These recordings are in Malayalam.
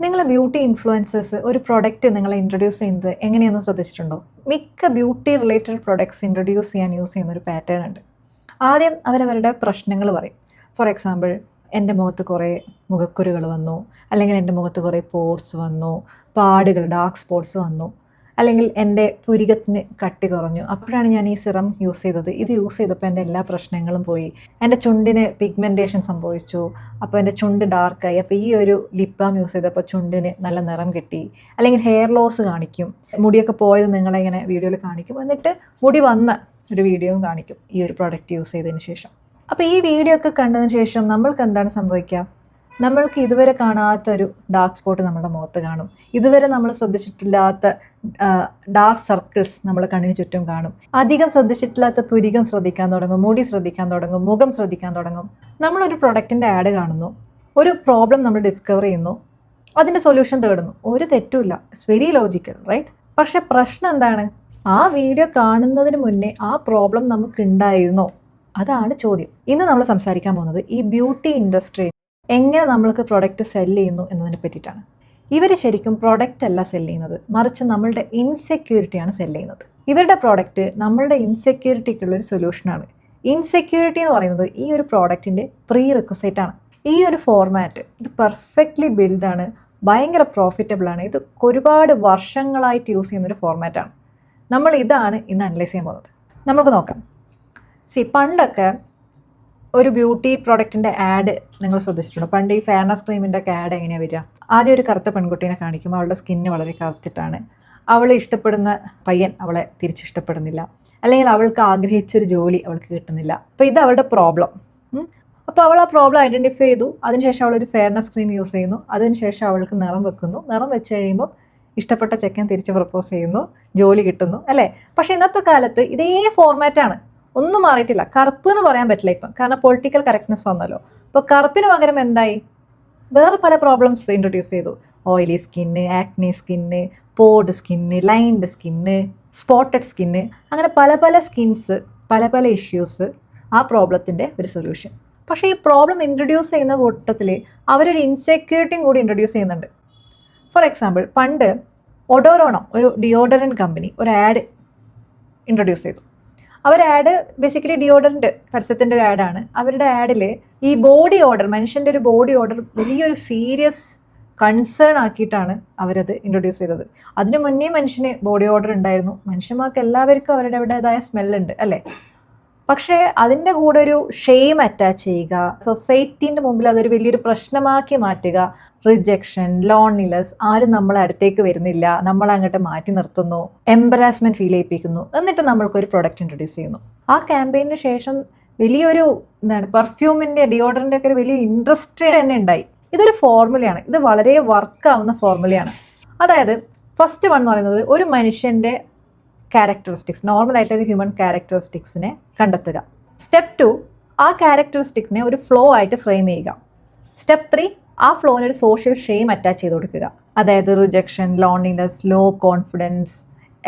നിങ്ങൾ ബ്യൂട്ടി ഇൻഫ്ലുവൻസേഴ്സ് ഒരു പ്രൊഡക്റ്റ് നിങ്ങളെ ഇൻട്രൊഡ്യൂസ് ചെയ്യുന്നത് എങ്ങനെയെന്ന് ശ്രദ്ധിച്ചിട്ടുണ്ടോ? മിക്ക ബ്യൂട്ടി റിലേറ്റഡ് പ്രൊഡക്ട്സ് ഇൻട്രൊഡ്യൂസ് ചെയ്യാൻ യൂസ് ചെയ്യുന്ന ഒരു പാറ്റേൺ ഉണ്ട്. ആദ്യം അവരവരുടെ പ്രശ്നങ്ങൾ പറയും. ഫോർ എക്സാമ്പിൾ, എൻ്റെ മുഖത്ത് കുറേ മുഖക്കുരുകൾ വന്നു, അല്ലെങ്കിൽ എൻ്റെ മുഖത്ത് കുറേ പോർസ് വന്നു, പാടുകൾ ഡാർക്ക് സ്പോട്ട്സ് വന്നു, അല്ലെങ്കിൽ എൻ്റെ പുരികത്തിന് കട്ടി കുറഞ്ഞു, അപ്പോഴാണ് ഞാൻ ഈ സിറം യൂസ് ചെയ്തത്. ഇത് യൂസ് ചെയ്തപ്പോൾ എൻ്റെ എല്ലാ പ്രശ്നങ്ങളും പോയി. എൻ്റെ ചുണ്ടിന് പിഗ്മെൻറ്റേഷൻ സംഭവിച്ചു, അപ്പോൾ എൻ്റെ ചുണ്ട് ഡാർക്കായി. അപ്പോൾ ഈ ഒരു ലിപ് ബാം യൂസ് ചെയ്തപ്പോൾ ചുണ്ടിന് നല്ല നിറം കിട്ടി. അല്ലെങ്കിൽ ഹെയർ ലോസ് കാണിക്കും, മുടിയൊക്കെ പോയത് നിങ്ങളെ ഇങ്ങനെ വീഡിയോയിൽ കാണിക്കും. എന്നിട്ട് മുടി വന്ന ഒരു വീഡിയോയും കാണിക്കും ഈ ഒരു പ്രോഡക്റ്റ് യൂസ് ചെയ്തതിന് ശേഷം. അപ്പോൾ ഈ വീഡിയോ ഒക്കെ കണ്ടതിന് ശേഷം നമ്മൾക്ക് എന്താണ് സംഭവിക്കുക? നമ്മൾക്ക് ഇതുവരെ കാണാത്തൊരു ഡാർക്ക് സ്പോട്ട് നമ്മുടെ മുഖത്ത് കാണും. ഇതുവരെ നമ്മൾ ശ്രദ്ധിച്ചിട്ടില്ലാത്ത ഡാർക്ക് സർക്കിൾസ് നമ്മൾ കണ്ണിന് ചുറ്റും കാണും. അധികം ശ്രദ്ധിച്ചിട്ടില്ലാത്ത പുരികം ശ്രദ്ധിക്കാൻ തുടങ്ങും, മുടി ശ്രദ്ധിക്കാൻ തുടങ്ങും, മുഖം ശ്രദ്ധിക്കാൻ തുടങ്ങും. നമ്മളൊരു പ്രൊഡക്റ്റിൻ്റെ ആഡ് കാണുന്നു, ഒരു പ്രോബ്ലം നമ്മൾ ഡിസ്കവർ ചെയ്യുന്നു, അതിൻ്റെ സൊല്യൂഷൻ തേടുന്നു. ഒരു തെറ്റുമില്ല, ഇറ്റ്സ് വെരി ലോജിക്കൽ, റൈറ്റ്? പക്ഷെ പ്രശ്നം എന്താണ്? ആ വീഡിയോ കാണുന്നതിന് മുന്നേ ആ പ്രോബ്ലം നമുക്ക് ഉണ്ടായിരുന്നോ? അതാണ് ചോദ്യം. ഇന്ന് നമ്മൾ സംസാരിക്കാൻ പോകുന്നത് ഈ ബ്യൂട്ടി ഇൻഡസ്ട്രി എങ്ങനെ നമ്മൾക്ക് പ്രൊഡക്റ്റ് സെല് ചെയ്യുന്നു എന്നതിനെ പറ്റിയിട്ടാണ്. ഇവർ ശരിക്കും പ്രൊഡക്റ്റ് അല്ല സെല് ചെയ്യുന്നത്, മറിച്ച് നമ്മളുടെ ഇൻസെക്യൂരിറ്റിയാണ് സെല് ചെയ്യുന്നത്. ഇവരുടെ പ്രോഡക്റ്റ് നമ്മളുടെ ഇൻസെക്യൂരിറ്റിക്കുള്ളൊരു സൊല്യൂഷനാണ്. ഇൻസെക്യൂരിറ്റി എന്ന് പറയുന്നത് ഈ ഒരു പ്രോഡക്റ്റിൻ്റെ പ്രീ റിക്വസൈറ്റ് ആണ്. ഈ ഒരു ഫോർമാറ്റ് ഇത് പെർഫെക്റ്റ്ലി ബിൽഡാണ്, ഭയങ്കര പ്രോഫിറ്റബിൾ ആണ്. ഇത് ഒരുപാട് വർഷങ്ങളായിട്ട് യൂസ് ചെയ്യുന്നൊരു ഫോർമാറ്റാണ്. നമ്മൾ ഇതാണ് ഇന്ന് അനലൈസ് ചെയ്യാൻ പോകുന്നത്. നമുക്ക് നോക്കാം. പണ്ടൊക്കെ ഒരു ബ്യൂട്ടി പ്രോഡക്റ്റിൻ്റെ ആഡ് നിങ്ങൾ ശ്രദ്ധിച്ചിട്ടുണ്ടോ? പണ്ട് ഈ ഫെയർനെസ് ക്രീമിൻ്റെ ഒക്കെ ആഡ് എങ്ങനെയാണ് വരിക? ആദ്യം ഒരു കറുത്ത പെൺകുട്ടീനെ കാണിക്കും, അവളുടെ സ്കിന്ന് വളരെ കറുത്തിട്ടാണ്, അവൾ ഇഷ്ടപ്പെടുന്ന പയ്യൻ അവളെ തിരിച്ചിഷ്ടപ്പെടുന്നില്ല, അല്ലെങ്കിൽ അവൾക്ക് ആഗ്രഹിച്ചൊരു ജോലി അവൾക്ക് കിട്ടുന്നില്ല. അപ്പോൾ ഇത് അവളുടെ പ്രോബ്ലം. അപ്പോൾ അവൾ ആ പ്രോബ്ലം ഐഡൻറ്റിഫൈ ചെയ്തു. അതിനുശേഷം അവളൊരു ഫെയർനെസ് ക്രീം യൂസ് ചെയ്യുന്നു. അതിനുശേഷം അവൾക്ക് നിറം വെക്കുന്നു. നിറം വെച്ച് കഴിയുമ്പോൾ ഇഷ്ടപ്പെട്ട ചെക്കൻ തിരിച്ച് പ്രപ്പോസ് ചെയ്യുന്നു, ജോലി കിട്ടുന്നു, അല്ലേ? പക്ഷേ ഇന്നത്തെ കാലത്ത് ഇതേ ഫോർമാറ്റാണ്, ഒന്നും മാറിയിട്ടില്ല. കറുപ്പ് എന്ന് പറയാൻ പറ്റില്ല ഇപ്പം, കാരണം പൊളിറ്റിക്കൽ കറക്റ്റ്നെസ് വന്നല്ലോ. അപ്പോൾ കറുപ്പിന് പകരം എന്തായി? വേറെ പല പ്രോബ്ലംസ് ഇൻട്രൊഡ്യൂസ് ചെയ്തു. Oily skin, acne skin, poured skin, lined skin, spotted skin, അങ്ങനെ പല പല സ്കിൻസ്, പല പല ഇഷ്യൂസ്, ആ പ്രോബ്ലത്തിൻ്റെ ഒരു സൊല്യൂഷൻ. പക്ഷേ ഈ പ്രോബ്ലം ഇൻട്രൊഡ്യൂസ് ചെയ്യുന്ന കൂട്ടത്തിൽ അവരൊരു ഇൻസെക്യൂരിറ്റിയും കൂടി ഇൻട്രൊഡ്യൂസ് ചെയ്യുന്നുണ്ട്. ഫോർ എക്സാമ്പിൾ, പണ്ട് ഒഡോറോണോ, ഒരു ഡിയോഡറൻറ്റ് കമ്പനി, ഒരു ആഡ് ഇൻട്രൊഡ്യൂസ് ചെയ്തു. അവർ ആഡ് ബേസിക്കലി ഡിയോഡറൻറ്റ് പരസ്യത്തിൻ്റെ ഒരു ആഡാണ്. അവരുടെ ആഡിൽ ഈ ബോഡി ഓർഡർ, മനുഷ്യൻ്റെ ഒരു ബോഡി ഓർഡർ വലിയൊരു സീരിയസ് കൺസേൺ ആക്കിയിട്ടാണ് അവരത് ഇൻട്രൊഡ്യൂസ് ചെയ്തത്. അതിന് മുന്നേ മനുഷ്യന് ബോഡി ഓർഡർ ഉണ്ടായിരുന്നു. മനുഷ്യന്മാർക്ക് എല്ലാവർക്കും അവരുടേതായ സ്മെല്ലുണ്ട്, അല്ലേ? പക്ഷേ അതിൻ്റെ കൂടെ ഒരു ഷെയിം അറ്റാച്ച് ചെയ്യുക, സൊസൈറ്റീൻ്റെ മുമ്പിൽ അതൊരു വലിയൊരു പ്രശ്നമാക്കി മാറ്റുക, റിജക്ഷൻ, ലോൺലിനെസ്, ആരും നമ്മളെ അടുത്തേക്ക് വരുന്നില്ല, നമ്മൾ അങ്ങോട്ട് മാറ്റി നിർത്തുന്നു, എംബറാസ്മെൻറ്റ് ഫീൽ ചെയ്യിപ്പിക്കുന്നു, എന്നിട്ട് നമ്മൾക്കൊരു പ്രൊഡക്റ്റ് ഇൻട്രൊഡ്യൂസ് ചെയ്യുന്നു. ആ ക്യാമ്പയിന് ശേഷം വലിയൊരു പെർഫ്യൂമിൻ്റെ, ഡിയോഡറിൻ്റെ ഒക്കെ ഒരു വലിയ ഇൻഡസ്ട്രി തന്നെ ഉണ്ടായി. ഇതൊരു ഫോർമുലയാണ്, ഇത് വളരെ വർക്കാവുന്ന ഫോർമുലയാണ്. അതായത് ഫസ്റ്റ് വൺ എന്ന് പറയുന്നത് ഒരു മനുഷ്യൻ്റെ ക്യാരക്ടറിസ്റ്റിക്സ്, നോർമലായിട്ടൊരു ഹ്യൂമൻ ക്യാരക്ടറിസ്റ്റിക്സിനെ കണ്ടെത്തുക. സ്റ്റെപ്പ് 2, ആ ക്യാരക്ടറിസ്റ്റിക്സിനെ ഒരു ഫ്ലോ ആയിട്ട് ഫ്രെയിം ചെയ്യുക. സ്റ്റെപ്പ് 3, ആ ഫ്ലോന് ഒരു സോഷ്യൽ ഷെയിം അറ്റാച്ച് ചെയ്ത് കൊടുക്കുക. അതായത് റിജക്ഷൻ, ലോൺലിനെസ്, ലോ കോൺഫിഡൻസ്,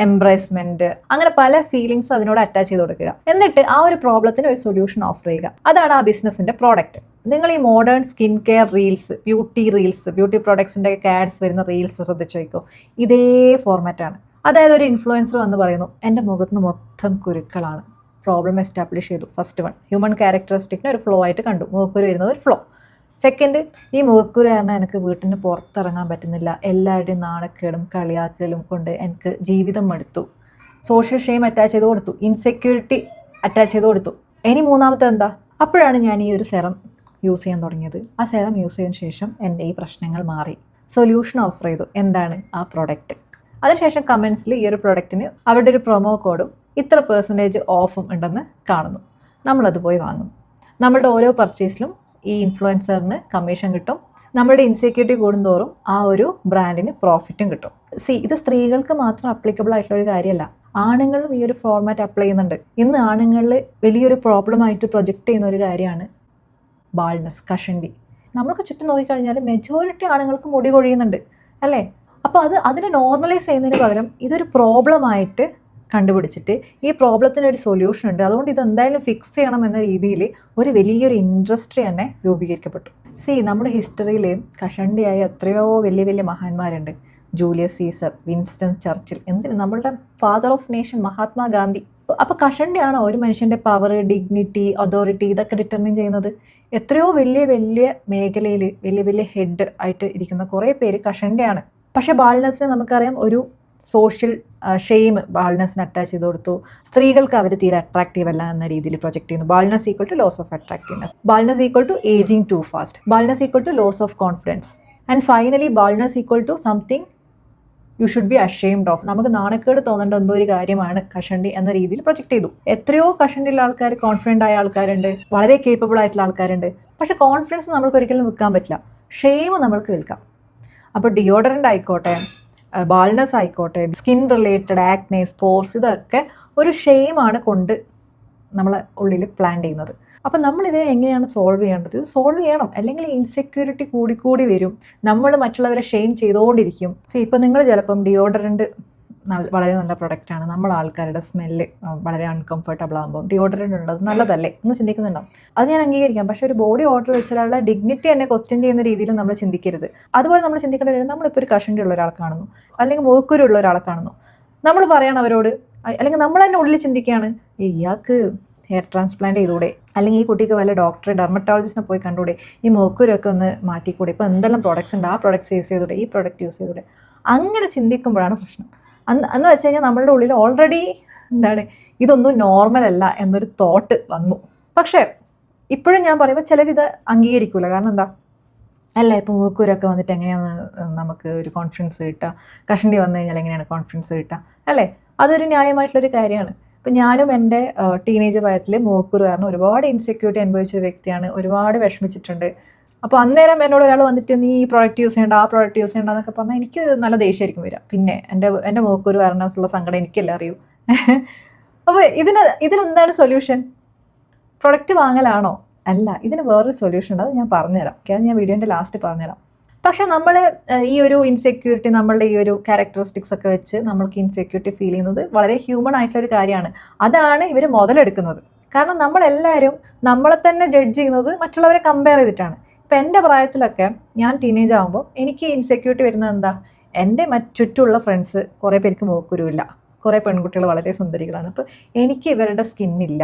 എംബ്രേസ്മെൻറ്റ്, അങ്ങനെ പല ഫീലിങ്സും അതിനോട് അറ്റാച്ച് ചെയ്ത് കൊടുക്കുക. എന്നിട്ട് ആ ഒരു പ്രോബ്ലത്തിന് ഒരു സൊല്യൂഷൻ ഓഫർ ചെയ്യുക. അതാണ് ആ ബിസിനസ്സിൻ്റെ പ്രോഡക്റ്റ്. നിങ്ങൾ ഈ modern skin care reels, beauty പ്രോഡക്ട്സിൻ്റെ ഒക്കെ ആഡ്സ് വരുന്ന റീൽസ് ശ്രദ്ധിച്ചു നോക്കോ, ഇതേ ഫോർമാറ്റാണ്. അതായത് ഒരു ഇൻഫ്ലുവൻസർ വന്ന് പറയുന്നു, എൻ്റെ മുഖത്ത് മൊത്തം കുരുക്കളാണ്, പ്രോബ്ലം എസ്റ്റാബ്ലിഷ് ചെയ്തു. ഫസ്റ്റ് വൺ, ഹ്യൂമൻ ക്യാരക്ടറിസ്റ്റിക്കിനെ ഒരു ഫ്ലോ ആയിട്ട് കണ്ടു, മുഖക്കുരു വരുന്നത് ഒരു ഫ്ലോ. സെക്കൻഡ്, ഈ മുഖക്കുരു കാരണം എനിക്ക് വീട്ടിന് പുറത്തിറങ്ങാൻ പറ്റുന്നില്ല, എല്ലാവരുടെയും നാണക്കേടും കളിയാക്കലും കൊണ്ട് എനിക്ക് ജീവിതം മടുത്തു, സോഷ്യൽ ഷെയിം അറ്റാച്ച് ചെയ്ത് കൊടുത്തു, ഇൻസെക്യൂരിറ്റി അറ്റാച്ച് ചെയ്ത് കൊടുത്തു. ഇനി മൂന്നാമത്തെ എന്താ? അപ്പോഴാണ് ഞാൻ ഈ ഒരു സെറം യൂസ് ചെയ്യാൻ തുടങ്ങിയത്. ആ സെറം യൂസ് ചെയ്തതിന് ശേഷം എൻ്റെ ഈ പ്രശ്നങ്ങൾ മാറി, സൊല്യൂഷൻ ഓഫർ ചെയ്തു. എന്താണ് ആ പ്രോഡക്റ്റ്? അതിനുശേഷം കമൻസിൽ ഈ ഒരു പ്രൊഡക്റ്റിന് അവരുടെ ഒരു പ്രൊമോ കോഡും ഇത്ര % ഓഫും ഉണ്ടെന്ന് കാണുന്നു. നമ്മളത് പോയി വാങ്ങുന്നു. നമ്മളുടെ ഓരോ പർച്ചേസിലും ഈ ഇൻഫ്ലുവൻസറിന് കമ്മീഷൻ കിട്ടും. നമ്മളുടെ ഇൻസെക്യൂരിറ്റി കൂടുന്തോറും ആ ഒരു ബ്രാൻഡിന് പ്രോഫിറ്റും കിട്ടും. ഇത് സ്ത്രീകൾക്ക് മാത്രം അപ്ലിക്കബിൾ ആയിട്ടുള്ള ഒരു കാര്യമല്ല, ആണുങ്ങളും ഈ ഒരു ഫോർമാറ്റ് അപ്ലൈ ചെയ്യുന്നുണ്ട്. ഇന്ന് ആണുങ്ങളിൽ വലിയൊരു പ്രോബ്ലമായിട്ട് പ്രൊജക്റ്റ് ചെയ്യുന്ന ഒരു കാര്യമാണ് ബാൾനെസ്, കഷണ്ടി. നമ്മൾക്ക് ചുറ്റും നോക്കിക്കഴിഞ്ഞാൽ മെജോറിറ്റി ആണുങ്ങൾക്ക് മുടി കൊഴിയുന്നുണ്ട്, അല്ലേ? അപ്പോൾ അതിനെ നോർമലൈസ് ചെയ്യുന്നതിന് പകരം ഇതൊരു പ്രോബ്ലമായിട്ട് കണ്ടുപിടിച്ചിട്ട് ഈ പ്രോബ്ലത്തിന് ഒരു സൊല്യൂഷൻ ഉണ്ട്, അതുകൊണ്ട് ഇത് എന്തായാലും ഫിക്സ് ചെയ്യണം എന്ന രീതിയിൽ ഒരു വലിയൊരു ഇൻഡസ്ട്രി തന്നെ രൂപീകരിക്കപ്പെട്ടു. നമ്മുടെ ഹിസ്റ്ററിയിൽ കഷണ്ടിയായ എത്രയോ വലിയ വലിയ മഹാന്മാരുണ്ട്. ജൂലിയസ് സീസർ, വിൻസ്റ്റൺ ചർച്ചിൽ, എന്തിന് നമ്മളുടെ ഫാദർ ഓഫ് നേഷൻ മഹാത്മാഗാന്ധി. അപ്പോൾ കഷണ്ടിയാണോ ഒരു മനുഷ്യൻ്റെ പവർ, ഡിഗ്നിറ്റി, അതോറിറ്റി ഇതൊക്കെ ഡിറ്റർമിൻ ചെയ്യുന്നത്? എത്രയോ വലിയ വലിയ മേഖലയിൽ വലിയ വലിയ ഹെഡ് ആയിട്ട് ഇരിക്കുന്ന കുറേ പേര് കഷണ്ടിയാണ്. പക്ഷേ ബാൾനെസ്സിനെ നമുക്കറിയാം ഒരു സോഷ്യൽ ഷെയിം ബാൾനെസ്സിന് അറ്റാച്ച് ചെയ്ത് കൊടുത്തു. സ്ത്രീകൾക്ക് അവർ തീരെ അട്രാക്റ്റീവ് അല്ല എന്ന രീതിയിൽ പ്രൊജക്ട് ചെയ്യുന്നു. Baldness equal to loss of attractiveness, baldness equal to ageing too fast, baldness equal to loss of confidence, and finally baldness equal to something you should be ashamed of. നമുക്ക് നാണക്കേട് തോന്നേണ്ട എന്തോ ഒരു കാര്യമാണ് കഷണ്ടി എന്ന രീതിയിൽ പ്രൊജക്ട് ചെയ്തു. എത്രയോ കഷണ്ടിയുള്ള ആൾക്കാർ, കോൺഫിഡൻ്റ് ആയ ആൾക്കാരുണ്ട്, വളരെ കേപ്പബിൾ ആയിട്ടുള്ള ആൾക്കാരുണ്ട്. പക്ഷേ കോൺഫിഡൻസ് നമ്മൾക്ക് ഒരിക്കലും വിൽക്കാൻ പറ്റില്ല, ഷെയിം നമ്മൾക്ക് വിൽക്കാം. അപ്പോൾ ഡിയോഡറൻ്റ് ആയിക്കോട്ടെ, ബാൾനെസ് ആയിക്കോട്ടെ, സ്കിൻ റിലേറ്റഡ് ആക്നെ, സ്പോർട്സ്, ഇതൊക്കെ ഒരു ഷെയിമാണ് കൊണ്ട് നമ്മളെ ഉള്ളിൽ പ്ലാൻ ചെയ്യുന്നത്. അപ്പം നമ്മളിത് എങ്ങനെയാണ് സോൾവ് ചെയ്യേണ്ടത്? ഇത് സോൾവ് ചെയ്യണം, അല്ലെങ്കിൽ ഇൻസെക്യൂരിറ്റി കൂടിക്കൂടി വരും. നമ്മൾ മറ്റുള്ളവരെ ഷെയിം ചെയ്തുകൊണ്ടിരിക്കും. ഇപ്പം നിങ്ങൾ ചിലപ്പം ഡിയോഡറൻറ്റ് വളരെ നല്ല പ്രൊഡക്റ്റാണ്, നമ്മൾ ആൾക്കാരുടെ സ്മെല്ല് വളരെ അൺകംഫർട്ടബിൾ ആകുമ്പോൾ ഡിയോഡറൻ്റ് ഉള്ളത് നല്ലതല്ലേ എന്ന് ചിന്തിക്കുന്നുണ്ടാവും. അത് ഞാൻ അംഗീകരിക്കാം. പക്ഷേ ഒരു ബോഡി ഓർഡർ വെച്ചൊരാളുടെ ഡിഗ്നിറ്റി തന്നെ ക്വസ്റ്റ്യൻ ചെയ്യുന്ന രീതിയിൽ നമ്മൾ ചിന്തിക്കരുത്. അതുപോലെ നമ്മൾ ചിന്തിക്കേണ്ട കാര്യം, നമ്മളിപ്പോൾ ഒരു കഷണ്ടി ഉള്ള ഒരാളെ കാണുന്നു, അല്ലെങ്കിൽ മൂക്കുരുള്ള ഒരാളെ കാണുന്നു, നമ്മൾ പറയണം അവരോട്, അല്ലെങ്കിൽ നമ്മൾ തന്നെ ഉള്ളിൽ ചിന്തിക്കുകയാണ്, ഇയാൾക്ക് ഹെയർ ട്രാൻസ്പ്ലാന്റ് ചെയ്തുകൂടെ, അല്ലെങ്കിൽ ഈ കുട്ടിക്ക് വല്ല ഡോക്ടറെ, ഡെർമറ്റോളജിസ്റ്റിനെ പോയി കണ്ടുകൂടെ, ഈ മൂക്കുരൊക്കെ ഒന്ന് മാറ്റിക്കൂടെ, ഇപ്പോൾ എന്തെല്ലാം പ്രോഡക്റ്റ്സ് ഉണ്ട്, ആ പ്രോഡക്റ്റ്സ് യൂസ് ചെയ്തൂടെ, ഈ പ്രോഡക്റ്റ് യൂസ് ചെയ്തൂടെ. അങ്ങനെ ചിന്തിക്കുമ്പോഴാണ് പ്രശ്നം. എന്ന് വെച്ച് കഴിഞ്ഞാൽ നമ്മളുടെ ഉള്ളിൽ ഓൾറെഡി ഇതൊന്നും നോർമൽ അല്ല എന്നൊരു തോട്ട് വന്നു. പക്ഷേ ഇപ്പോഴും ഞാൻ പറയുമ്പോൾ ചിലരിത് അംഗീകരിക്കില്ല. കാരണം എന്താ, അല്ല ഇപ്പോൾ മൂക്കൂരൊക്കെ വന്നിട്ട് എങ്ങനെയാണ് നമുക്ക് ഒരു കോൺഫിഡൻസ് കിട്ടുക, കഷണ്ടി വന്നു കഴിഞ്ഞാൽ എങ്ങനെയാണ് കോൺഫിഡൻസ് കിട്ടുക, അല്ലേ? അതൊരു ന്യായമായിട്ടുള്ളൊരു കാര്യമാണ്. ഇപ്പം ഞാനും എൻ്റെ ടീനേജ് പ്രായത്തിൽ മൂക്കൂർ കാരണം ഒരുപാട് ഇൻസെക്യൂരിറ്റി അനുഭവിച്ച ഒരു വ്യക്തിയാണ്, ഒരുപാട് വിഷമിച്ചിട്ടുണ്ട്. അപ്പോൾ അന്നേരം എന്നോട് ഒരാൾ വന്നിട്ട് നീ ഈ പ്രോഡക്റ്റ് യൂസ് ചെയ്യേണ്ട, ആ പ്രോഡക്റ്റ് യൂസ് ചെയ്യേണ്ട എന്നൊക്കെ പറഞ്ഞാൽ എനിക്ക് നല്ല ദേഷ്യമായിരിക്കും വരിക. പിന്നെ എൻ്റെ മൂക്കൂർ കാരണമുള്ള സങ്കടം എനിക്കല്ലേ അറിയൂ. അപ്പോൾ ഇതിനെന്താണ് സൊല്യൂഷൻ? പ്രൊഡക്റ്റ് വാങ്ങലാണോ? അല്ല, ഇതിന് വേറൊരു സൊല്യൂഷൻ ഉണ്ട്, അത് ഞാൻ പറഞ്ഞുതരാം. അത് ഞാൻ വീഡിയോൻ്റെ ലാസ്റ്റ് പറഞ്ഞുതരാം. പക്ഷെ നമ്മൾ ഈ ഒരു ഇൻസെക്യൂരിറ്റി, നമ്മളുടെ ഈ ഒരു ക്യാരക്ടറിസ്റ്റിക്സ് ഒക്കെ വെച്ച് നമ്മൾക്ക് ഇൻസെക്യൂരിറ്റി ഫീൽ ചെയ്യുന്നത് വളരെ ഹ്യൂമൺ ആയിട്ടുള്ളൊരു കാര്യമാണ്. അതാണ് ഇവർ മുതലെടുക്കുന്നത്. കാരണം നമ്മളെല്ലാവരും നമ്മളെ തന്നെ ജഡ്ജ് ചെയ്യുന്നത് മറ്റുള്ളവരെ കമ്പയർ ചെയ്തിട്ടാണ്. ഇപ്പം എൻ്റെ പ്രായത്തിലൊക്കെ ഞാൻ ടീനേജ് ആകുമ്പോൾ എനിക്ക് ഇൻസെക്യൂരിറ്റി വരുന്നത് എന്താ, എൻ്റെ ചുറ്റുമുള്ള ഫ്രണ്ട്സ് കുറേ പേർക്ക് മൂക്കുരുവില്ല, കുറേ പെൺകുട്ടികൾ വളരെ സുന്ദരികളാണ്, അപ്പോൾ എനിക്ക് ഇവരുടെ സ്കിന്നില്ല.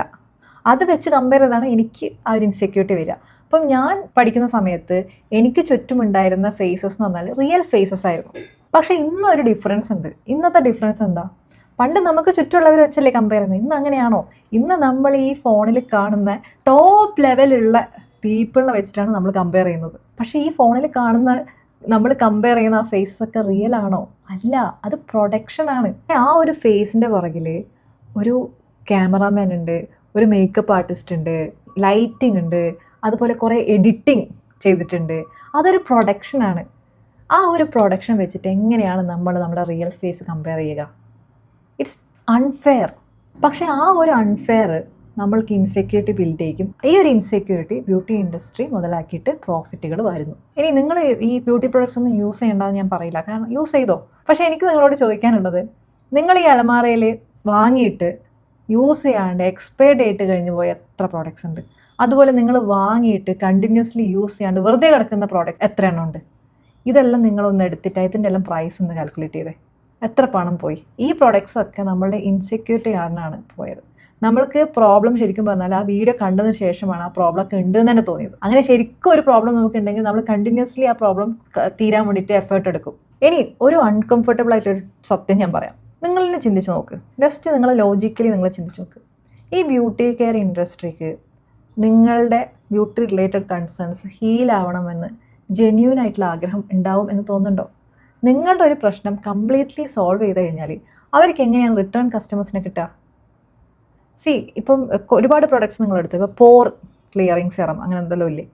അത് വെച്ച് കമ്പയർ ചെയ്താണ് എനിക്ക് ആ ഒരു ഇൻസെക്യൂരിറ്റി വരിക. അപ്പം ഞാൻ പഠിക്കുന്ന സമയത്ത് എനിക്ക് ചുറ്റുമുണ്ടായിരുന്ന ഫേസസ് എന്ന് പറഞ്ഞാൽ റിയൽ ഫേസസ് ആയിരുന്നു. പക്ഷേ ഇന്നൊരു ഡിഫറൻസ് ഉണ്ട്. ഇന്നത്തെ ഡിഫറൻസ് എന്താ? പണ്ട് നമുക്ക് ചുറ്റുമുള്ളവർ വെച്ചല്ലേ കമ്പയർ ചെയ്യുന്നത്. ഇന്ന് അങ്ങനെയാണോ? ഇന്ന് നമ്മൾ ഈ ഫോണിൽ കാണുന്ന ടോപ്പ് ലെവലുള്ള പീപ്പിളിനെ വെച്ചിട്ടാണ് നമ്മൾ കമ്പയർ ചെയ്യുന്നത്. പക്ഷേ ഈ ഫോണിൽ കാണുന്ന നമ്മൾ കമ്പയർ ചെയ്യുന്ന ആ ഫേസസ് ഒക്കെ റിയൽ ആണോ? അല്ല, അത് പ്രൊഡക്ഷനാണ്. ആ ഒരു ഫേസിൻ്റെ പുറകിൽ ഒരു ക്യാമറാമാൻ ഉണ്ട്, ഒരു മേക്കപ്പ് ആർട്ടിസ്റ്റ് ഉണ്ട്, ലൈറ്റിംഗ് ഉണ്ട്, അതുപോലെ കുറേ എഡിറ്റിംഗ് ചെയ്തിട്ടുണ്ട്. അതൊരു പ്രൊഡക്ഷനാണ്. ആ ഒരു പ്രൊഡക്ഷൻ വെച്ചിട്ട് എങ്ങനെയാണ് നമ്മൾ നമ്മുടെ റിയൽ ഫേസ് കമ്പയർ ചെയ്യുക? It's unfair. പക്ഷേ ആ ഒരു അൺഫെയർ നമ്മൾക്ക് ഇൻസെക്യൂരിറ്റി ബിൽഡ് ചെയ്യും. ഈ ഒരു ഇൻസെക്യൂരിറ്റി ബ്യൂട്ടി ഇൻഡസ്ട്രി മുതലാക്കിയിട്ട് പ്രോഫിറ്റുകൾ വരുന്നു. ഇനി നിങ്ങൾ ഈ ബ്യൂട്ടി പ്രൊഡക്ട്സ് ഒന്നും യൂസ് ചെയ്യേണ്ടതെന്ന് ഞാൻ പറയില്ല, കാരണം യൂസ് ചെയ്തോ. പക്ഷേ എനിക്ക് നിങ്ങളോട് ചോദിക്കാനുള്ളത്, നിങ്ങൾ ഈ അലമാരയിൽ വാങ്ങിയിട്ട് യൂസ് ചെയ്യാണ്ട് എക്സ്പയർ ഡേറ്റ് കഴിഞ്ഞ് പോയ എത്ര പ്രോഡക്ട്സ് ഉണ്ട്? അതുപോലെ നിങ്ങൾ വാങ്ങിയിട്ട് കണ്ടിന്യൂസ്ലി യൂസ് ചെയ്യാണ്ട് വെറുതെ കിടക്കുന്ന പ്രോഡക്റ്റ് എത്ര എണ്ണം ഉണ്ട്? ഇതെല്ലാം നിങ്ങളൊന്ന് എടുത്തിട്ട് ഇതിൻ്റെ എല്ലാം പ്രൈസ് ഒന്ന് കാൽക്കുലേറ്റ് ചെയ്തേ, എത്ര പണം പോയി? ഈ പ്രോഡക്ട്സൊക്കെ നമ്മളുടെ ഇൻസെക്യൂരിറ്റി കാരണമാണ് പോയത്. നമ്മൾക്ക് പ്രോബ്ലം ശരിക്കും പറഞ്ഞാൽ ആ വീഡിയോ കണ്ടതിന് ശേഷമാണ് ആ പ്രോബ്ലം ഒക്കെ ഉണ്ടെന്ന് തന്നെ തോന്നിയത്. അങ്ങനെ ശരിക്കും ഒരു പ്രോബ്ലം നമുക്കുണ്ടെങ്കിൽ നമ്മൾ കണ്ടിന്യൂസ്ലി ആ പ്രോബ്ലം തീരാൻ വേണ്ടിയിട്ട് എഫേർട്ട് എടുക്കും. ഇനി ഒരു അൺകംഫർട്ടബിൾ ആയിട്ടൊരു സത്യം ഞാൻ പറയാം. നിങ്ങൾ തന്നെ ചിന്തിച്ച് നോക്ക്, ജസ്റ്റ് നിങ്ങൾ ലോജിക്കലി നിങ്ങൾ ചിന്തിച്ച് നോക്ക്. ഈ ബ്യൂട്ടി കെയർ ഇൻഡസ്ട്രിക്ക് നിങ്ങളുടെ ബ്യൂട്ടി റിലേറ്റഡ് കൺസേൺസ് ഹീലാവണമെന്ന് ജെന്യൂൻ ആയിട്ടുള്ള ആഗ്രഹം ഉണ്ടാവും എന്ന് തോന്നുന്നുണ്ടോ? നിങ്ങളുടെ ഒരു പ്രശ്നം കംപ്ലീറ്റ്ലി സോൾവ് ചെയ്ത് കഴിഞ്ഞാൽ അവർക്ക് എങ്ങനെയാണ് റിട്ടേൺ കസ്റ്റമേഴ്സിനെ കിട്ടുക? ഇപ്പം ഒരുപാട് പ്രൊഡക്ട്സ് നിങ്ങൾ എടുത്തു. ഇപ്പോൾ പോർ ക്ലിയറിങ് സെറം അങ്ങനെ എന്തെല്ലോ ഇല്ലേ,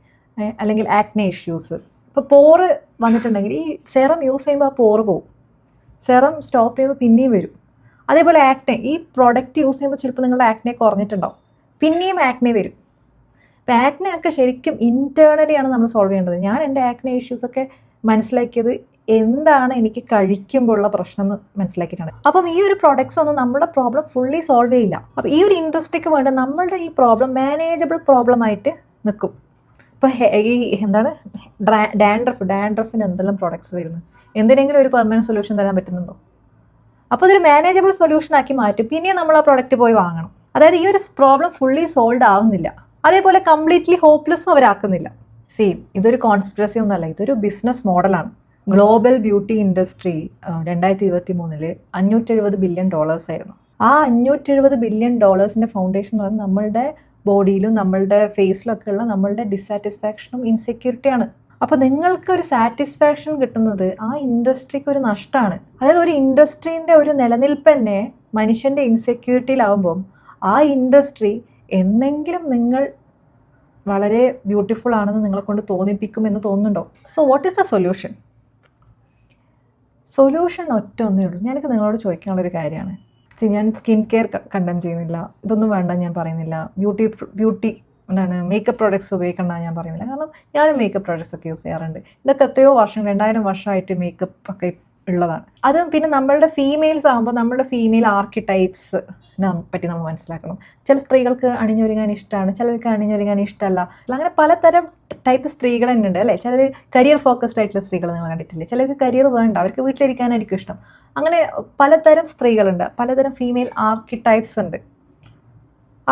അല്ലെങ്കിൽ ആക്നെ ഇഷ്യൂസ്. ഇപ്പോൾ പോറ് വന്നിട്ടുണ്ടെങ്കിൽ ഈ സെറം യൂസ് ചെയ്യുമ്പോൾ ആ പോറ് പോകും, സെറം സ്റ്റോപ്പ് ചെയ്യുമ്പോൾ പിന്നെയും വരും. അതേപോലെ ആക്നെ, ഈ പ്രോഡക്റ്റ് യൂസ് ചെയ്യുമ്പോൾ ചിലപ്പോൾ നിങ്ങളുടെ ആക്നെ കുറഞ്ഞിട്ടുണ്ടാവും, പിന്നെയും ആക്നെ വരും. അപ്പോൾ ആക്നെ ഒക്കെ ശരിക്കും ഇൻറ്റേർണലിയാണ് നമ്മൾ സോൾവ് ചെയ്യേണ്ടത്. ഞാൻ എൻ്റെ ആക്നെ ഇഷ്യൂസൊക്കെ മനസ്സിലാക്കിയത് എന്താണ് എനിക്ക് കഴിക്കുമ്പോൾ ഉള്ള പ്രശ്നം എന്ന് മനസ്സിലാക്കിയിട്ടാണ്. അപ്പം ഈ ഒരു പ്രോഡക്ട്സ് ഒന്നും നമ്മുടെ പ്രോബ്ലം ഫുള്ളി സോൾവ് ചെയ്യില്ല. അപ്പോൾ ഈ ഒരു ഇൻഡസ്ട്രിക്ക് വേണ്ടി നമ്മളുടെ ഈ പ്രോബ്ലം മാനേജബിൾ പ്രോബ്ലം ആയിട്ട് നിൽക്കും. ഇപ്പോൾ ഈ എന്താണ് ഡാൻഡ്രഫിന് എന്തെല്ലാം പ്രോഡക്ട്സ് വരുന്നത്, എന്തിനെങ്കിലും ഒരു പെർമനൻറ്റ് സൊല്യൂഷൻ തരാൻ പറ്റുന്നുണ്ടോ? അപ്പോൾ ഇതൊരു മാനേജബിൾ സൊല്യൂഷൻ ആക്കി മാറ്റും, പിന്നെ നമ്മൾ ആ പ്രോഡക്റ്റ് പോയി വാങ്ങണം. അതായത് ഈ ഒരു പ്രോബ്ലം ഫുള്ളി സോൾവ് ആവുന്നില്ല, അതേപോലെ കംപ്ലീറ്റ്ലി ഹോപ്പ്ലെസ്സും അവരാക്കുന്നില്ല. ഇതൊരു കോൺസ്പിറസി ഒന്നുമല്ല, ഇതൊരു ബിസിനസ് മോഡലാണ്. ഗ്ലോബൽ ബ്യൂട്ടി ഇൻഡസ്ട്രി 2023 $570 ബില്യൺ ആയിരുന്നു. ആ $570 ബില്യൺ ഫൗണ്ടേഷൻ എന്ന് പറയുന്നത് നമ്മളുടെ ബോഡിയിലും നമ്മളുടെ ഫേസിലൊക്കെ ഉള്ള നമ്മളുടെ ഡിസാറ്റിസ്ഫാക്ഷനും ഇൻസെക്യൂരിറ്റിയാണ്. അപ്പോൾ നിങ്ങൾക്ക് ഒരു സാറ്റിസ്ഫാക്ഷൻ കിട്ടുന്നത് ആ ഇൻഡസ്ട്രിക്ക് ഒരു നഷ്ടമാണ്. അതായത് ഒരു ഇൻഡസ്ട്രീൻ്റെ ഒരു നിലനിൽപ്പ് തന്നെ മനുഷ്യൻ്റെ ഇൻസെക്യൂരിറ്റിയിലാവുമ്പം ആ ഇൻഡസ്ട്രി എന്നെങ്കിലും നിങ്ങൾ വളരെ ബ്യൂട്ടിഫുൾ ആണെന്ന് നിങ്ങളെ കൊണ്ട് തോന്നിപ്പിക്കുമെന്ന് തോന്നുന്നുണ്ടോ? So what is the solution? Solution ഒറ്റ ഒന്നേ ഉള്ളൂ. ഞാനൊക്കെ നിങ്ങളോട് ചോദിക്കാനുള്ളൊരു കാര്യമാണ്. ഞാൻ സ്കിൻ കെയർ കണ്ടം ചെയ്യുന്നില്ല, ഇതൊന്നും വേണ്ട ഞാൻ പറയുന്നില്ല. ബ്യൂട്ടി എന്താണ് മേക്കപ്പ് പ്രോഡക്ട്സ് ഉപയോഗിക്കേണ്ട ഞാൻ പറയുന്നില്ല. കാരണം ഞാനും മേക്കപ്പ് പ്രോഡക്ട്സ് ഒക്കെ യൂസ് ചെയ്യാറുണ്ട്. ഇതൊക്കെ എത്രയോ വർഷം, 2000 വർഷമായിട്ട് മേക്കപ്പ് ഒക്കെ ഉള്ളതാണ്. അതും പിന്നെ നമ്മളുടെ ഫീമെയിൽസ് ആകുമ്പോൾ നമ്മളുടെ ഫീമെയിൽ ആർക്കിടൈപ്സ് പറ്റി നമ്മൾ മനസ്സിലാക്കണം. ചില സ്ത്രീകൾക്ക് അണിഞ്ഞൊരുങ്ങാൻ ഇഷ്ടമാണ്, ചിലർക്ക് അണിഞ്ഞൊരുങ്ങാൻ ഇഷ്ടമല്ല. അങ്ങനെ പലതരം ടൈപ്പ് സ്ത്രീകൾ തന്നെ ഉണ്ട് അല്ലേ. ചിലർ കരിയർ ഫോക്കസ്ഡ് ആയിട്ടുള്ള സ്ത്രീകൾ നിങ്ങൾ കണ്ടിട്ടില്ലേ. ചിലർക്ക് കരിയർ വേണ്ട, അവർക്ക് വീട്ടിലിരിക്കാനായിരിക്കും ഇഷ്ടം. അങ്ങനെ പലതരം സ്ത്രീകളുണ്ട്, പലതരം ഫീമെയിൽ ആർക്കിടൈപ്സ് ഉണ്ട്.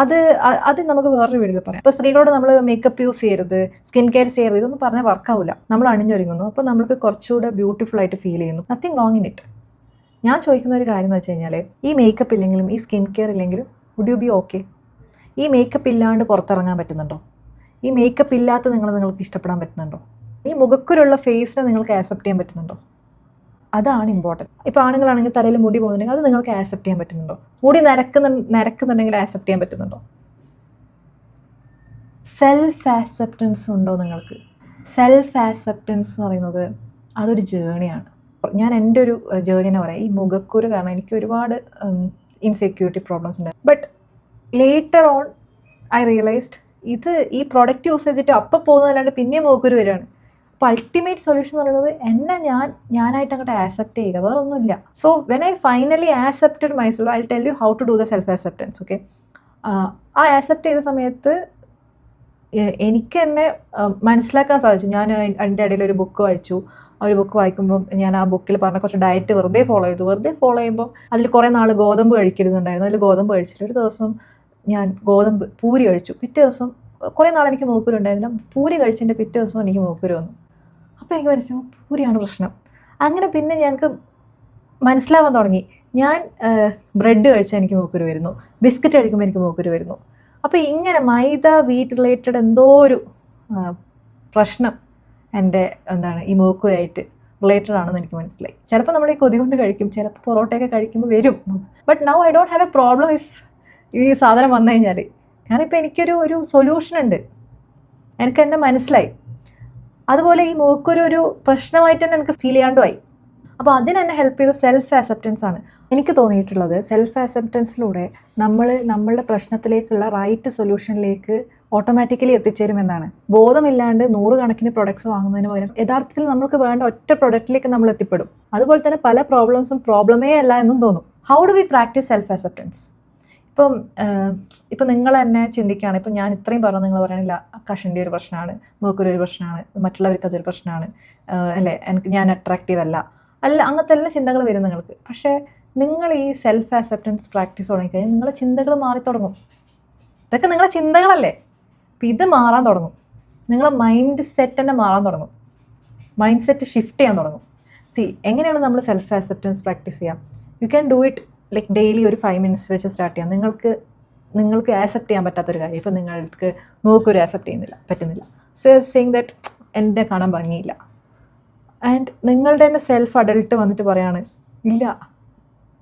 അത് നമുക്ക് വേറൊരു വീഡിയോയിൽ പറയാം. ഇപ്പോൾ സ്ത്രീകളോട് നമ്മൾ മേക്കപ്പ് യൂസ് ചെയ്യരുത്, സ്കിൻ കെയർ ചെയ്യരുത്, ഇതൊന്നും പറഞ്ഞാൽ വർക്കാവില്ല. നമ്മൾ അണിഞ്ഞൊരുങ്ങുന്നു, അപ്പോൾ നമ്മൾക്ക് കുറച്ചുകൂടെ ബ്യൂട്ടിഫുൾ ആയിട്ട് ഫീൽ ചെയ്യുന്നു. Nothing wrong in it. ഞാൻ ചോദിക്കുന്ന ഒരു കാര്യം എന്ന് വെച്ച് കഴിഞ്ഞാൽ, ഈ മേക്കപ്പ് ഇല്ലെങ്കിലും ഈ സ്കിൻ കെയർ ഇല്ലെങ്കിലും വുഡ് യു ബി ഓക്കെ? ഈ മേക്കപ്പ് ഇല്ലാണ്ട് പുറത്തിറങ്ങാൻ പറ്റുന്നുണ്ടോ? ഈ മേക്കപ്പ് ഇല്ലാത്ത നിങ്ങൾക്ക് ഇഷ്ടപ്പെടാൻ പറ്റുന്നുണ്ടോ? ഈ മുഖക്കുരുള്ള ഫേസിനെ നിങ്ങൾക്ക് ആക്സെപ്റ്റ് ചെയ്യാൻ പറ്റുന്നുണ്ടോ? അതാണ് ഇമ്പോർട്ടൻറ്റ്. ഇപ്പോൾ ആണുങ്ങളാണെങ്കിൽ തലയിൽ മുടി പോകുന്നുണ്ടെങ്കിൽ അത് നിങ്ങൾക്ക് ആക്സെപ്റ്റ് ചെയ്യാൻ പറ്റുന്നുണ്ടോ? മുടി നരക്കുന്നുണ്ടെങ്കിൽ ആക്സെപ്റ്റ് ചെയ്യാൻ പറ്റുന്നുണ്ടോ? സെൽഫ് ആക്സെപ്റ്റൻസ് ഉണ്ടോ നിങ്ങൾക്ക്? സെൽഫ് ആക്സെപ്റ്റൻസ് എന്ന് പറയുന്നത് അതൊരു ജേണിയാണ്. ഞാൻ എൻ്റെ ഒരു ജേണിനെ പറയാം. ഈ മുഖക്കുരു കാരണം എനിക്ക് ഒരുപാട് ഇൻസെക്യൂരിറ്റി പ്രോബ്ലംസ് ഉണ്ട്. But later on I realised ഈ പ്രോഡക്റ്റ് യൂസ് ചെയ്തിട്ട് അപ്പം പോകുന്നതല്ലാണ്ട് പിന്നെയും മുഖക്കുരു വരികയാണ്. അപ്പോൾ അൾട്ടിമേറ്റ് സൊല്യൂഷൻ എന്ന് പറയുന്നത് എന്നെ ഞാനായിട്ട് അങ്ങോട്ട് ആക്സെപ്റ്റ് ചെയ്യുക, വേറെ ഒന്നുമില്ല. So when I finally accepted myself, I tell you how to do the self acceptance. Okay, ആ ആക്സെപ്റ്റ് ചെയ്ത സമയത്ത് എനിക്ക് എന്നെ മനസ്സിലാക്കാൻ സാധിച്ചു. ഞാൻ അതിൻ്റെ ഇടയിൽ ഒരു ബുക്ക് വായിച്ചു. ആ ഒരു ബുക്ക് വായിക്കുമ്പം ഞാൻ ആ ബുക്കിൽ പറഞ്ഞ കുറച്ച് ഡയറ്റ് വെറുതെ ഫോളോ ഫോളോ ചെയ്യുമ്പോൾ അതിൽ കുറേ നാൾ ഗോതമ്പ് കഴിക്കരുതുണ്ടായിരുന്നു. അതിൽ ഗോതമ്പ് കഴിച്ചില്ല. ഒരു ദിവസം ഞാൻ പൂരി കഴിച്ചു. പിറ്റേ ദിവസം കുറേ നാൾ എനിക്ക് മൂക്കുരുണ്ടായിരുന്നില്ല. പൂരി കഴിച്ചതിൻ്റെ പിറ്റേ ദിവസം എനിക്ക് മൂക്കുരു വന്നു. അപ്പോൾ എനിക്ക് മനസ്സിലാവും പൂരിയാണ് പ്രശ്നം. അങ്ങനെ പിന്നെ ഞങ്ങൾക്ക് മനസ്സിലാവാൻ തുടങ്ങി. ഞാൻ ബ്രെഡ് കഴിച്ചാൽ എനിക്ക് മൂക്കുരു വരുന്നു, ബിസ്ക്കറ്റ് കഴിക്കുമ്പോൾ എനിക്ക് മൂക്കുരു വരുന്നു. അപ്പോൾ ഇങ്ങനെ മൈദ വീറ്റ് റിലേറ്റഡ് എന്തോ ഒരു പ്രശ്നം എൻ്റെ ഈ മൂക്കുമായിട്ട് റിലേറ്റഡ് ആണെന്ന് എനിക്ക് മനസ്സിലായി. ചിലപ്പോൾ നമ്മൾ ഈ കൊതി കൊണ്ട് കഴിക്കും, ചിലപ്പോൾ പൊറോട്ടയൊക്കെ കഴിക്കുമ്പോൾ വരും. But now I don't have A problem if ഈ സാധനം വന്നു കഴിഞ്ഞാൽ. കാരണം ഇപ്പോൾ എനിക്കൊരു സൊല്യൂഷൻ ഉണ്ട്, എനിക്ക് എന്നെ മനസ്സിലായി. അതുപോലെ ഈ മൂക്കൊരു പ്രശ്നമായിട്ട് തന്നെ എനിക്ക് ഫീൽ ചെയ്യാണ്ടുമായി. അപ്പോൾ അതിനെന്നെ ഹെൽപ്പ് ചെയ്ത സെൽഫ് ആക്സെപ്റ്റൻസ് ആണ്. എനിക്ക് തോന്നിയിട്ടുള്ളത് സെൽഫ് ആക്സെപ്റ്റൻസിലൂടെ നമ്മളുടെ പ്രശ്നത്തിലേക്കുള്ള റൈറ്റ് സൊല്യൂഷനിലേക്ക് ഓട്ടോമാറ്റിക്കലി എത്തിച്ചേരുമെന്നാണ്. ബോധമില്ലാണ്ട് 100 കണക്കിന് പ്രൊഡക്ട്സ് വാങ്ങുന്നതിന് പകരം യഥാർത്ഥത്തിൽ നമുക്ക് വേണ്ട ഒറ്റ പ്രൊഡക്റ്റിലേക്ക് നമ്മൾ എത്തിപ്പെടും. അതുപോലെ തന്നെ പല പ്രോബ്ലംസും പ്രോബ്ലമേ അല്ല എന്നും തോന്നും. How do we practice self acceptance? ഇപ്പം നിങ്ങൾ തന്നെ ചിന്തിക്കുകയാണ്. ഇപ്പം ഞാൻ ഇത്രയും പറഞ്ഞു, നിങ്ങൾ പറയണില്ല കഷൻ്റെ ഒരു പ്രശ്നമാണ്, മൂക്കൊരു പ്രശ്നമാണ്, മറ്റുള്ളവർക്ക് അതൊരു പ്രശ്നമാണ് അല്ലേ, ഞാൻ അട്രാക്റ്റീവ് അല്ല അങ്ങനത്തെ എല്ലാ ചിന്തകൾ വരും നിങ്ങൾക്ക്. പക്ഷേ നിങ്ങൾ ഈ സെൽഫ് ആക്സെപ്റ്റൻസ് പ്രാക്ടീസ് തുടങ്ങിക്കഴിഞ്ഞാൽ നിങ്ങളുടെ ചിന്തകൾ മാറി തുടങ്ങും. ഇതൊക്കെ നിങ്ങളുടെ ചിന്തകളല്ലേ. അപ്പം ഇത് മാറാൻ തുടങ്ങും. നിങ്ങളെ മൈൻഡ് സെറ്റ് തന്നെ മാറാൻ തുടങ്ങും. മൈൻഡ് സെറ്റ് ഷിഫ്റ്റ് ചെയ്യാൻ തുടങ്ങും. എങ്ങനെയാണ് നമ്മൾ സെൽഫ് ആക്സെപ്റ്റൻസ് പ്രാക്ടീസ് ചെയ്യാം? You can do it like daily ഒരു 5 minutes വെച്ച് സ്റ്റാർട്ട് ചെയ്യാം. നിങ്ങൾക്ക് ആക്സെപ്റ്റ് ചെയ്യാൻ പറ്റാത്തൊരു കാര്യം, ഇപ്പം നിങ്ങൾക്ക് മൂക്കൊരു ആക്സെപ്റ്റ് പറ്റുന്നില്ല. So you are saying that എന്നെ കാണാൻ ഭംഗിയില്ല. ആൻഡ് നിങ്ങളുടെ തന്നെ സെൽഫ് അഡൽട്ട് വന്നിട്ട് പറയാണ്, ഇല്ല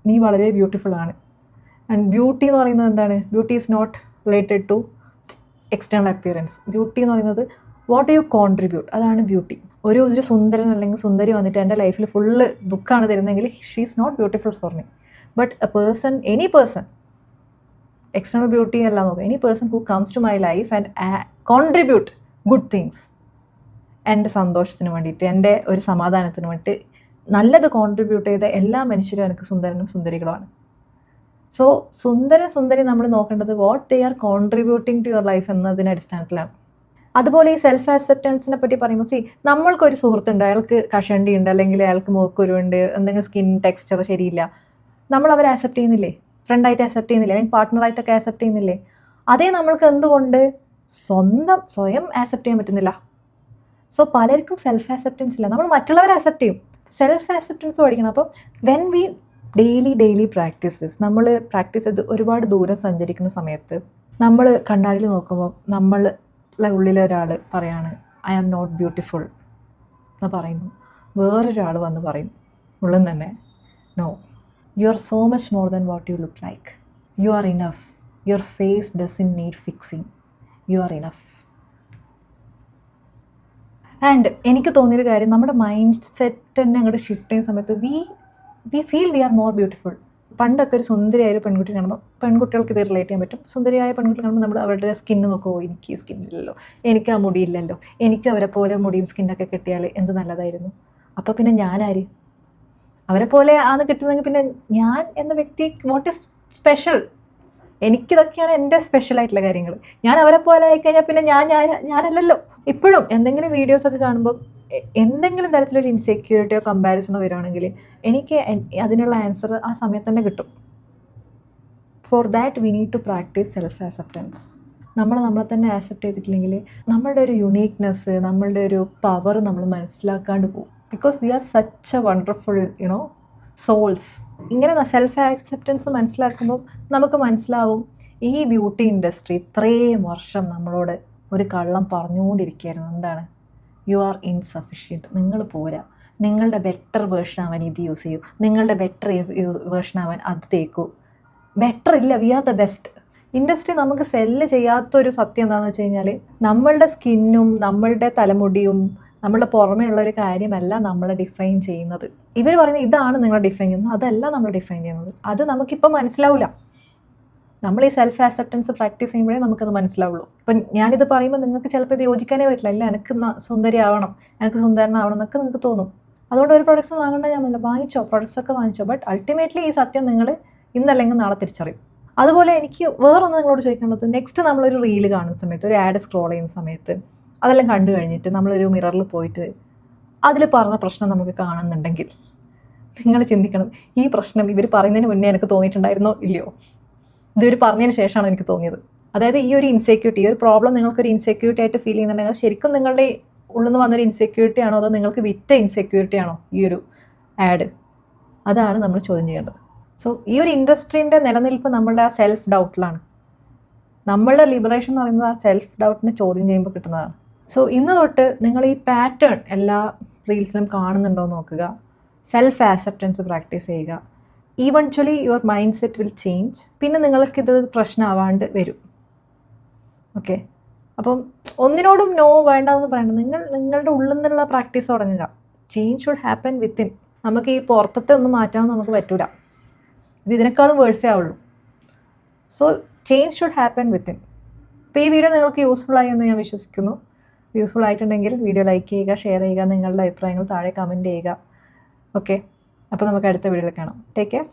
നീ വളരെ ബ്യൂട്ടിഫുൾ ആണ്. ആൻഡ് ബ്യൂട്ടി എന്ന് പറയുന്നത് എന്താണ്? Beauty is not related to external appearance. Beauty എന്ന് പറയുന്നത് വാട്ട് യു കോൺട്രിബ്യൂട്ട്, അതാണ് ബ്യൂട്ടി. ഒരു സുന്ദരൻ അല്ലെങ്കിൽ സുന്ദരി വന്നിട്ട് എൻ്റെ ലൈഫിൽ ഫുള്ള് ദുഃഖമാണ് തരുന്നതെങ്കിൽ she is not beautiful for me. But any person, external beauty അല്ല നോക്കുക, any person who comes to my life and contribute good things, എൻ്റെ സന്തോഷത്തിന് വേണ്ടിയിട്ട്, എൻ്റെ ഒരു സമാധാനത്തിന് വേണ്ടിയിട്ട് നല്ലത് കോൺട്രിബ്യൂട്ട് ചെയ്ത എല്ലാ മനുഷ്യരും എനിക്ക് സുന്ദരനും സുന്ദരികളുമാണ്. സോ സുന്ദരി നമ്മൾ നോക്കേണ്ടത് what they are contributing to your life എന്നതിൻ്റെ അടിസ്ഥാനത്തിലാണ്. അതുപോലെ ഈ സെൽഫ് ആക്സെപ്റ്റൻസിനെ പറ്റി പറയുമ്പോൾ നമ്മൾക്കൊരു സുഹൃത്തുണ്ട്, അയാൾക്ക് കഷണ്ടി ഉണ്ട്, അല്ലെങ്കിൽ അയാൾക്ക് മൂക്കുരുണ്ട്, എന്തെങ്കിലും സ്കിൻ ടെക്സ്ചർ ശരിയില്ല, നമ്മൾ അവരെ ആക്സെപ്റ്റ് ചെയ്യുന്നില്ലേ? ഫ്രണ്ടായിട്ട് ആക്സെപ്റ്റ് ചെയ്യുന്നില്ലേ? അല്ലെങ്കിൽ പാർട്ട്ണറായിട്ടൊക്കെ ആക്സെപ്റ്റ് ചെയ്യുന്നില്ലേ? അതേ നമ്മൾക്ക് എന്തുകൊണ്ട് സ്വയം ആക്സെപ്റ്റ് ചെയ്യാൻ പറ്റുന്നില്ല? സോ പലർക്കും സെൽഫ് ആക്സെപ്റ്റൻസ് ഇല്ല. നമ്മൾ മറ്റുള്ളവരെ ആക്സെപ്റ്റ് ചെയ്യും, സെൽഫ് ആക്സെപ്റ്റൻസ് പഠിക്കണം. അപ്പം വെൻ വി ഡെയിലി പ്രാക്ടീസസ്, നമ്മൾ പ്രാക്ടീസ് ചെയ്ത് ഒരുപാട് ദൂരം സഞ്ചരിക്കുന്ന സമയത്ത് നമ്മൾ കണ്ണാടിയിൽ നോക്കുമ്പോൾ നമ്മളുടെ ഉള്ളിലെ ഒരാൾ പറയാണ് ഐ ആം നോട്ട് ബ്യൂട്ടിഫുൾ എന്ന് പറയുമ്പോൾ വേറൊരാൾ വന്ന് പറയും ഉള്ളിൽ തന്നെ no, you are so much more than what you look like, you are enough, your face doesn't need fixing, you are enough. And എനിക്ക് തോന്നിയൊരു കാര്യം, നമ്മുടെ മൈൻഡ് സെറ്റ് തന്നെ അങ്ങോട്ട് ഷിഫ്റ്റ് ചെയ്യുന്ന സമയത്ത് we feel we are more beautiful. പണ്ടൊക്കെ ഒരു സുന്ദരിയായ ഒരു പെൺകുട്ടി കാണുമ്പോൾ പെൺകുട്ടികൾക്ക് ഇത് റിലേറ്റ് ചെയ്യാൻ പറ്റും. സുന്ദരിയായ പെൺകുട്ടി കാണുമ്പോൾ നമ്മൾ അവരുടെ സ്കിന്ന് നോക്കുമോ, എനിക്ക് ഈ സ്കിന്നില്ലല്ലോ, എനിക്ക് ആ മുടിയില്ലല്ലോ, എനിക്ക് അവരെ പോലെ മുടിയും സ്കിന്നൊക്കെ കിട്ടിയാൽ എന്ത് നല്ലതായിരുന്നു. അപ്പോൾ പിന്നെ ഞാനാര്? അവരെ പോലെ ആണ് കിട്ടുന്നെങ്കിൽ പിന്നെ ഞാൻ എന്ന വ്യക്തി വാട്ട് ഈസ് സ്പെഷ്യൽ? എനിക്കിതൊക്കെയാണ് എൻ്റെ സ്പെഷ്യലായിട്ടുള്ള കാര്യങ്ങൾ. ഞാൻ അവരെ പോലെ ആയിക്കഴിഞ്ഞാൽ പിന്നെ ഞാനല്ലല്ലോ. ഇപ്പോഴും എന്തെങ്കിലും വീഡിയോസൊക്കെ കാണുമ്പോൾ എന്തെങ്കിലും തരത്തിലൊരു ഇൻസെക്യൂരിറ്റിയോ കമ്പാരിസണോ വരുവാണെങ്കിൽ എനിക്ക് അതിനുള്ള ആൻസർ ആ സമയത്ത് തന്നെ കിട്ടും. For that we need to practise self acceptance. നമ്മളെ തന്നെ ആക്സെപ്റ്റ് ചെയ്തിട്ടില്ലെങ്കിൽ നമ്മളുടെ ഒരു യുണീക്നെസ്, നമ്മളുടെ ഒരു പവർ നമ്മൾ മനസ്സിലാക്കാണ്ട് പോകും. Because we are such a wonderful souls. ഇങ്ങനെ സെൽഫ് ആക്സെപ്റ്റൻസ് മനസ്സിലാക്കുമ്പോൾ നമുക്ക് മനസ്സിലാവും ഈ ബ്യൂട്ടി ഇൻഡസ്ട്രി ഇത്രയും വർഷം നമ്മളോട് ഒരു കള്ളം പറഞ്ഞുകൊണ്ടിരിക്കുകയായിരുന്നു. എന്താണ്? യു ആർ ഇൻസഫിഷ്യൻറ്റ്, നിങ്ങൾ പോരാ, നിങ്ങളുടെ ബെറ്റർ വേർഷൻ ആവാൻ ഇത് യൂസ് ചെയ്യൂ, നിങ്ങളുടെ ബെറ്റർ വേർഷൻ ആവാൻ അത് തേക്കൂ. ബെറ്റർ ഇല്ല, we are the best. Industry നമുക്ക് സെല്ല് ചെയ്യാത്തൊരു സത്യം എന്താണെന്ന് വെച്ച് കഴിഞ്ഞാൽ നമ്മളുടെ സ്കിന്നും നമ്മളുടെ തലമുടിയും നമ്മളുടെ പുറമേ ഉള്ള ഒരു കാര്യമല്ല നമ്മളെ ഡിഫൈൻ ചെയ്യുന്നത്. ഇവർ പറയുന്നത് ഇതാണ് നിങ്ങളെ ഡിഫൈൻ ചെയ്യുന്നത്, അതല്ല നമ്മൾ ഡിഫൈൻ ചെയ്യുന്നത്. അത് നമുക്കിപ്പോൾ മനസ്സിലാവില്ല. നമ്മൾ ഈ സെൽഫ് ആക്സെപ്റ്റൻസ് പ്രാക്ടീസ് ചെയ്യുമ്പോഴേ നമുക്കത് മനസ്സിലാവുള്ളൂ. ഇപ്പം ഞാനിത് പറയുമ്പോൾ നിങ്ങൾക്ക് ചിലപ്പോൾ ഇത് യോജിക്കാനേ പറ്റില്ല. അല്ല, എനിക്ക് സുന്ദരി ആവണം, എനിക്ക് സുന്ദരനാവണം എന്നൊക്കെ നിങ്ങൾക്ക് തോന്നും. അതുകൊണ്ട് ഒരു പ്രൊഡക്ട്സ് വാങ്ങേണ്ട ഞാൻ പറഞ്ഞില്ല, വാങ്ങിച്ചോ, പ്രൊഡക്ട്സ് ഒക്കെ വാങ്ങിച്ചോ. ബട്ട് അൾട്ടിമേറ്റ്ലി ഈ സത്യം നിങ്ങൾ ഇന്നല്ലെങ്കിൽ നാളെ തിരിച്ചറിയും. അതുപോലെ എനിക്ക് വേറൊന്ന് നിങ്ങളോട് ചോദിക്കേണ്ടത്, നെക്സ്റ്റ് നമ്മളൊരു റീല് കാണുന്ന സമയത്ത്, ഒരു ആഡ് സ്ക്രോൾ ചെയ്യുന്ന സമയത്ത്, അതെല്ലാം കണ്ടു കഴിഞ്ഞിട്ട് നമ്മളൊരു മിററിൽ പോയിട്ട് അതിൽ പറഞ്ഞ പ്രശ്നം നമുക്ക് കാണുന്നുണ്ടെങ്കിൽ നിങ്ങൾ ചിന്തിക്കണം, ഈ പ്രശ്നം ഇവർ പറയുന്നതിന് മുന്നേ എനിക്ക് തോന്നിയിട്ടുണ്ടായിരുന്നോ ഇല്ലയോ? ഇവർ പറഞ്ഞതിന് ശേഷമാണ് എനിക്ക് തോന്നിയത്. അതായത് ഈ ഒരു ഇൻസെക്യൂരിറ്റി, ഈ ഒരു പ്രോബ്ലം നിങ്ങൾക്കൊരു ഇൻസെക്യൂരിറ്റി ആയിട്ട് ഫീൽ ചെയ്യുന്നുണ്ടെങ്കിൽ ശരിക്കും നിങ്ങളുടെ ഉള്ളിൽ നിന്ന് വന്നൊരു ഇൻസെക്യൂരിറ്റി ആണോ, അതോ നിങ്ങൾക്ക് വിറ്റ ഇൻസെക്യൂരിറ്റി ആണോ ഈ ഒരു ആഡ്? അതാണ് നമ്മൾ ചോദ്യം ചെയ്യേണ്ടത്. സോ ഈ ഒരു ഇൻഡസ്ട്രീൻ്റെ നിലനിൽപ്പ് നമ്മളുടെ ആ സെൽഫ് ഡൗട്ടിലാണ്. നമ്മളുടെ ലിബറേഷൻ എന്ന് പറയുന്നത് ആ സെൽഫ് ഡൗട്ടിനെ ചോദ്യം ചെയ്യുമ്പോൾ കിട്ടുന്നതാണ്. സോ ഇന്ന് തൊട്ട് നിങ്ങൾ ഈ പാറ്റേൺ എല്ലാ റീൽസിലും കാണുന്നുണ്ടോ എന്ന് നോക്കുക. സെൽഫ് ആക്സെപ്റ്റൻസ് പ്രാക്ടീസ് ചെയ്യുക. Eventually your mind set will change. പിന്നെ നിങ്ങൾക്കിത് പ്രശ്നമാവാണ്ട് വരും. ഓക്കെ, അപ്പം ഒന്നിനോടും നോ വേണ്ടെന്ന് പറയണ്ട. നിങ്ങളുടെ ഉള്ളിൽ നിന്നുള്ള പ്രാക്ടീസ് തുടങ്ങുക. Change should happen within. നമുക്ക് ഈ പുറത്തത്തെ ഒന്നും മാറ്റാൻ നമുക്ക് പറ്റൂല. ഇത് ഇതിനേക്കാളും വേഴ്സേ ആവുള്ളൂ. So change should happen within. അപ്പോൾ ഈ വീഡിയോ നിങ്ങൾക്ക് യൂസ്ഫുൾ ആയി എന്ന് ഞാൻ വിശ്വസിക്കുന്നു. യൂസ്ഫുൾ ആയിട്ടുണ്ടെങ്കിൽ വീഡിയോ ലൈക്ക് ചെയ്യുക, ഷെയർ ചെയ്യുക, നിങ്ങളുടെ അഭിപ്രായങ്ങൾ താഴെ കമൻറ്റ് ചെയ്യുക. ഓക്കെ, അപ്പോൾ നമുക്ക് അടുത്ത വീഡിയോയിൽ കാണാം. Take care.